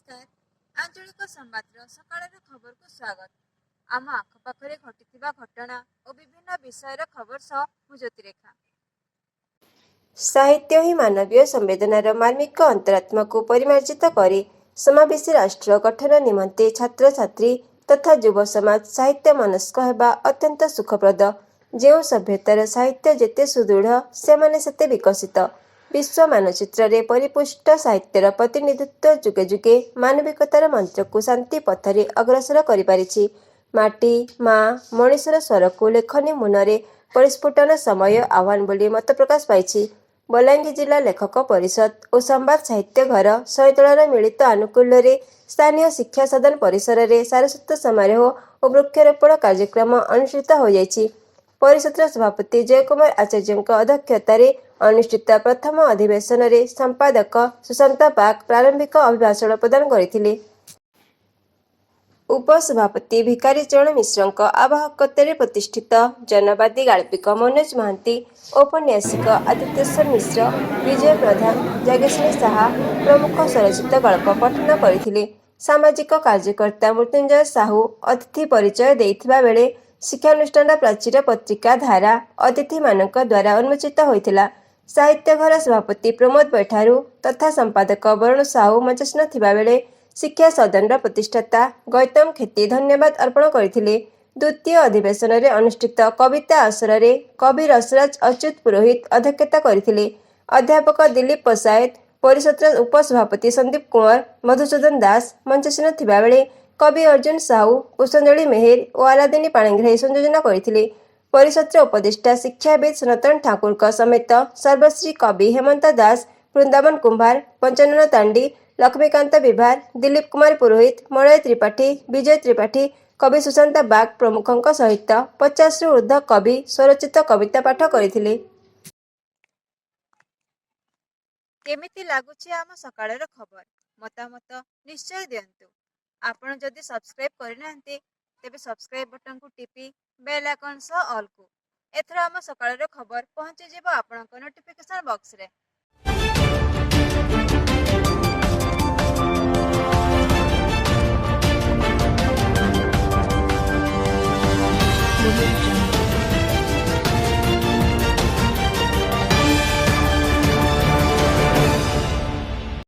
नमस्कार आंचलिक संवादर सकाळर खबर को स्वागत। आम आखपाखे घटिथिबा घटना और विभिन्न विषयर खबर सह मु ज्योतिरेखा। साहित्य ही मानवीय संवेदनार मार्मिक अंतरात्मा को परिमार्जित करे समावेशी राष्ट्र गठन निमंते छात्र छात्री तथा युव समाज साहित्य मनस्क हेबा अत्यंत सुखप्रद। जो सभ्यतार साहित्य जेते सुदृढ़ से सेते विकसित। विश्व मानचित्र रे परिपुष्ट साहित्यर प्रतिनिधित्व जुगे जुगे मानविकतार मंत्र को शांति पथरे अग्रसर करि पारिछि। माटी माँ मनीषर स्वर को लेखनी मुनरे परिस्फुटन समय आह्वान बोली मत प्रकाश पाइछि। बलांगीर जिला लेखक परिषद और संवाद साहित्य घर शहीदोलार मिलित आनुकूल्य स्थानीय शिक्षा सदन परिसर रे सारस्वत समारोह और वृक्षारोपण कार्यक्रम अनुष्ठित हो जाइछि। परिषदर सभापति जयकुमार आचार्य अध्यक्षतार अनुष्ठित प्रथम अधिवेशन रे संपादक सुशांत पाक प्रारंभिक अभिभाषण प्रदान करथिले। उपसभापति भिकारी चरण मिश्र आवाहकत्व प्रतिष्ठित जनवादी गाल्पिक मनोज महांती, औपन्यासिक आदित्येश्वर मिश्र, विजय प्रधान, जागेश्वरी साहा प्रमुख स्वरचित गल्प पठन करथिले। सामाजिक कार्यकर्ता मृत्युंजय साहू अतिथि परिचय देइथिबा बेले शिक्षानुष्ठान प्राचीर पत्रिका धारा अतिथि मानक द्वारा उन्मोचित होइथिला। साहित्य घर सभापति प्रमोद बैठारू तथा संपादक वरुण साहू मंचासीन थिबा बेले शिक्षा सदन प्रतिष्ठाता गौतम खेती धन्यवाद अर्पण करथिले। द्वितीय अधिवेशन रे अनुष्ठित कविता आसर रे कवि रसराज अच्युत पुरोहित अध्यक्षता करथिले। अध्यापक दिलीप पसायत, परिषदर उपसभापति संदीप कुंवर, मधुसूदन दास मंचासीन थिबा बेले कवि अर्जुन साहू, पुष्पांजलि मेहेर और आलादिनी पाणिग्राही संयोजन करथिले। परिषदर उपदेष्टा शिक्षाविद सनातन ठाकुर समेत सर्वश्री कवि हेमंत दास, वृंदावन कुंभार, पंचानन तांडी, लक्ष्मीकांत विभार, दिलीप कुमार पुरोहित, मलय त्रिपाठी, विजय त्रिपाठी, कवि सुशांत बाग प्रमुखों सहित 50 रु ऊर्ध्व कवि स्वरचित कविता पाठ करथिले। केमिति लागुछि आम सकाळर खबर मतामत निश्चय दियंतु। आपण जदि सब्सक्राइब करिनांते तेबे सब्सक्राइब बटन को टिपी बेल आइकन सह ऑल को एथर आम सकाळर खबर पहुंची जेबो आपनक नोटिफिकेशन बॉक्स रे।